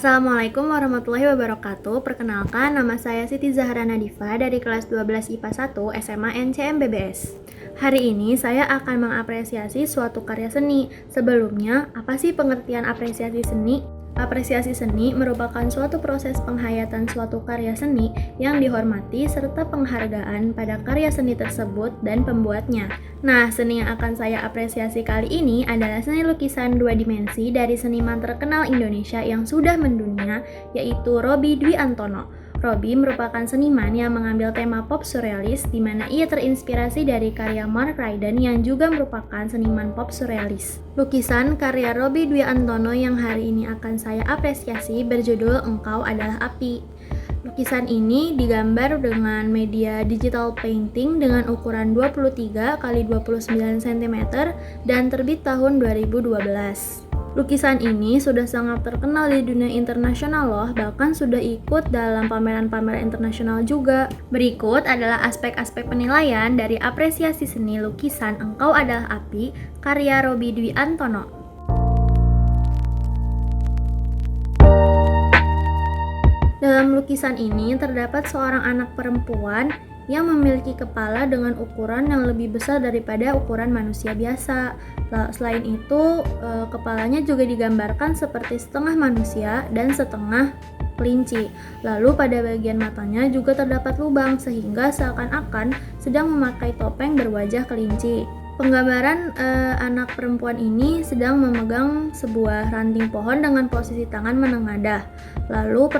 Assalamualaikum warahmatullahi wabarakatuh. Perkenalkan, nama saya Siti Zahra Nadifa dari kelas 12 IPA 1 SMA NCM BBS. Hari ini saya akan mengapresiasi suatu karya seni. Sebelumnya, apa sih pengertian apresiasi seni? Apresiasi seni merupakan suatu proses penghayatan suatu karya seni yang dihormati serta penghargaan pada karya seni tersebut dan pembuatnya. Nah, seni yang akan saya apresiasi kali ini adalah seni lukisan dua dimensi dari seniman terkenal Indonesia yang sudah mendunia, yaitu Robby Dwi Antono. Robby merupakan seniman yang mengambil tema pop surrealis di mana ia terinspirasi dari karya Mark Ryden yang juga merupakan seniman pop surrealis. Lukisan karya Robby Dwi Antono yang hari ini akan saya apresiasi berjudul Engkau Adalah Api. Lukisan ini digambar dengan media digital painting dengan ukuran 23 x 29 cm dan terbit tahun 2012. Lukisan ini sudah sangat terkenal di dunia internasional loh, bahkan sudah ikut dalam pameran-pameran internasional juga. Berikut adalah aspek-aspek penilaian dari apresiasi seni lukisan Engkau Adalah Api karya Robby Dwi Antono. Dalam lukisan ini terdapat seorang anak perempuan yang memiliki kepala dengan ukuran yang lebih besar daripada ukuran manusia biasa. Selain itu, kepalanya juga digambarkan seperti setengah manusia dan setengah kelinci. Lalu pada bagian matanya juga terdapat lubang sehingga seakan-akan sedang memakai topeng berwajah kelinci. Penggambaran anak perempuan ini sedang memegang sebuah ranting pohon dengan posisi tangan menengadah. Lalu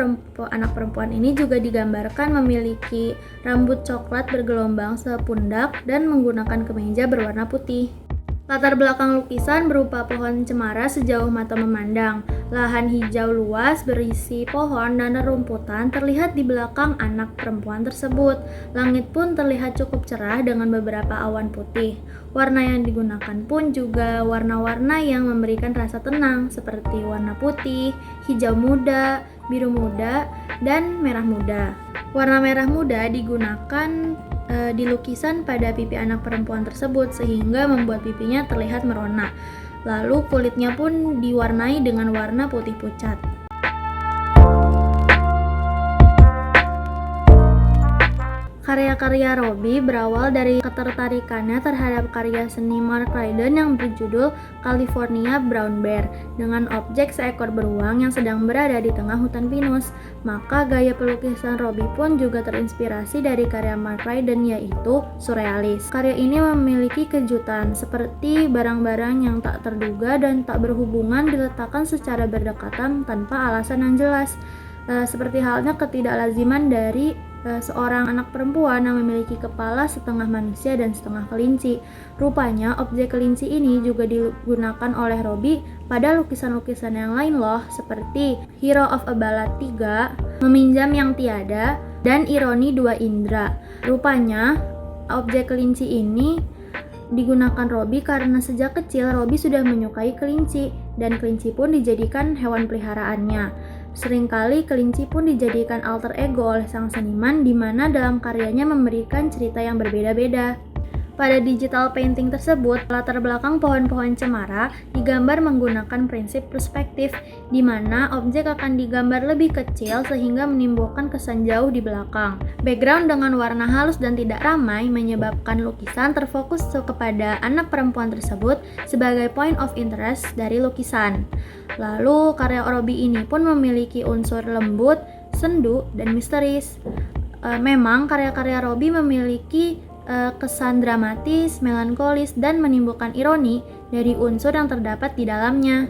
anak perempuan ini juga digambarkan memiliki rambut coklat bergelombang sepundak dan menggunakan kemeja berwarna putih. Latar belakang lukisan berupa pohon cemara sejauh mata memandang. Lahan hijau luas berisi pohon dan rerumputan terlihat di belakang anak perempuan tersebut. Langit pun terlihat cukup cerah dengan beberapa awan putih. Warna yang digunakan pun juga warna-warna yang memberikan rasa tenang seperti warna putih, hijau muda, biru muda, dan merah muda. Warna merah muda digunakan di lukisan pada pipi anak perempuan tersebut sehingga membuat pipinya terlihat merona. Lalu kulitnya pun diwarnai dengan warna putih pucat. Karya-karya Robby berawal dari ketertarikannya terhadap karya seni Mark Ryden yang berjudul California Brown Bear dengan objek seekor beruang yang sedang berada di tengah hutan pinus. Maka gaya pelukisan Robby pun juga terinspirasi dari karya Mark Ryden yaitu surrealis. Karya ini memiliki kejutan seperti barang-barang yang tak terduga dan tak berhubungan diletakkan secara berdekatan tanpa alasan yang jelas. Seperti halnya ketidaklaziman dari seorang anak perempuan yang memiliki kepala setengah manusia dan setengah kelinci. Rupanya objek kelinci ini juga digunakan oleh Robby pada lukisan-lukisan yang lain loh, seperti Hero of a Ballad 3, Meminjam yang Tiada, dan Ironi Dua Indra. Rupanya objek kelinci ini digunakan Robby karena sejak kecil Robby sudah menyukai kelinci dan kelinci pun dijadikan hewan peliharaannya. Seringkali kelinci pun dijadikan alter ego oleh sang seniman di mana dalam karyanya memberikan cerita yang berbeda-beda. Pada digital painting tersebut, latar belakang pohon-pohon cemara digambar menggunakan prinsip perspektif, di mana objek akan digambar lebih kecil sehingga menimbulkan kesan jauh di belakang. Background dengan warna halus dan tidak ramai menyebabkan lukisan terfokus kepada anak perempuan tersebut sebagai point of interest dari lukisan. Lalu, karya Robby ini pun memiliki unsur lembut, sendu, dan misteris. Memang karya-karya Robby memiliki kesan dramatis, melankolis, dan menimbulkan ironi dari unsur yang terdapat di dalamnya.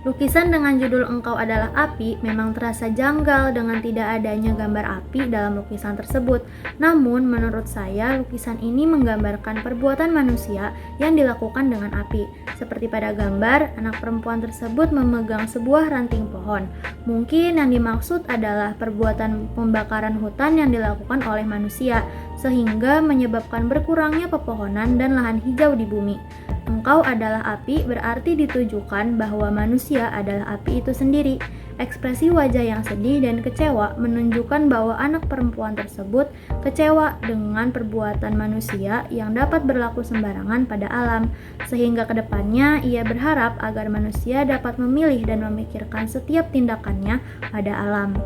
Lukisan dengan judul Engkau Adalah Api memang terasa janggal dengan tidak adanya gambar api dalam lukisan tersebut. Namun menurut saya lukisan ini menggambarkan perbuatan manusia yang dilakukan dengan api. Seperti pada gambar, anak perempuan tersebut memegang sebuah ranting pohon. Mungkin yang dimaksud adalah perbuatan pembakaran hutan yang dilakukan oleh manusia, sehingga menyebabkan berkurangnya pepohonan dan lahan hijau di bumi. engkau adalah api berarti ditujukan bahwa manusia adalah api itu sendiri. Ekspresi wajah yang sedih dan kecewa menunjukkan bahwa anak perempuan tersebut kecewa dengan perbuatan manusia yang dapat berlaku sembarangan pada alam, sehingga kedepannya ia berharap agar manusia dapat memilih dan memikirkan setiap tindakannya pada alam.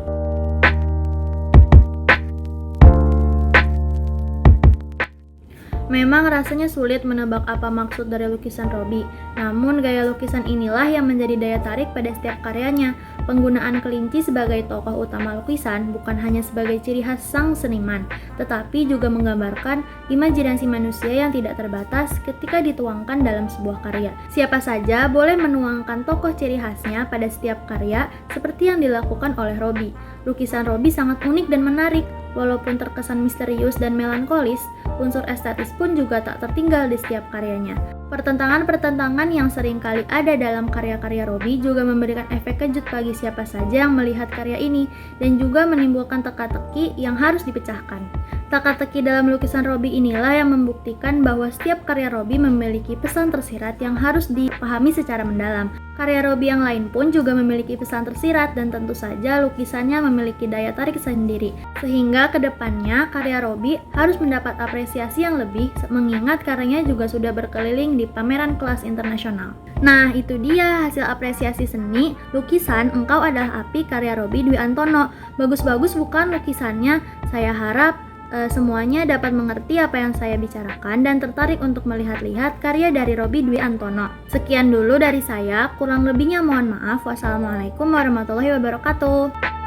Memang rasanya sulit menebak apa maksud dari lukisan Robby, namun gaya lukisan inilah yang menjadi daya tarik pada setiap karyanya. Penggunaan kelinci sebagai tokoh utama lukisan bukan hanya sebagai ciri khas sang seniman, tetapi juga menggambarkan imajinasi manusia yang tidak terbatas ketika dituangkan dalam sebuah karya. Siapa saja boleh menuangkan tokoh ciri khasnya pada setiap karya seperti yang dilakukan oleh Robby. Lukisan Robby sangat unik dan menarik. Walaupun terkesan misterius dan melankolis, unsur estetis pun juga tak tertinggal di setiap karyanya. Pertentangan-pertentangan yang seringkali ada dalam karya-karya Robby juga memberikan efek kejut bagi siapa saja yang melihat karya ini dan juga menimbulkan teka-teki yang harus dipecahkan. Teka-teki dalam lukisan Robby inilah yang membuktikan bahwa setiap karya Robby memiliki pesan tersirat yang harus dipahami secara mendalam. Karya Robby yang lain pun juga memiliki pesan tersirat dan tentu saja lukisannya memiliki daya tarik sendiri. Sehingga kedepannya karya Robby harus mendapat apresiasi yang lebih mengingat karyanya juga sudah berkeliling di pameran kelas internasional. Nah, itu dia hasil apresiasi seni lukisan Engkau Adalah Api karya Robby Dwi Antono. Bagus-bagus bukan lukisannya? Saya harap semuanya dapat mengerti apa yang saya bicarakan dan tertarik untuk melihat-lihat karya dari Robby Dwi Antono. Sekian dulu dari saya, kurang lebihnya mohon maaf. Wassalamualaikum warahmatullahi wabarakatuh.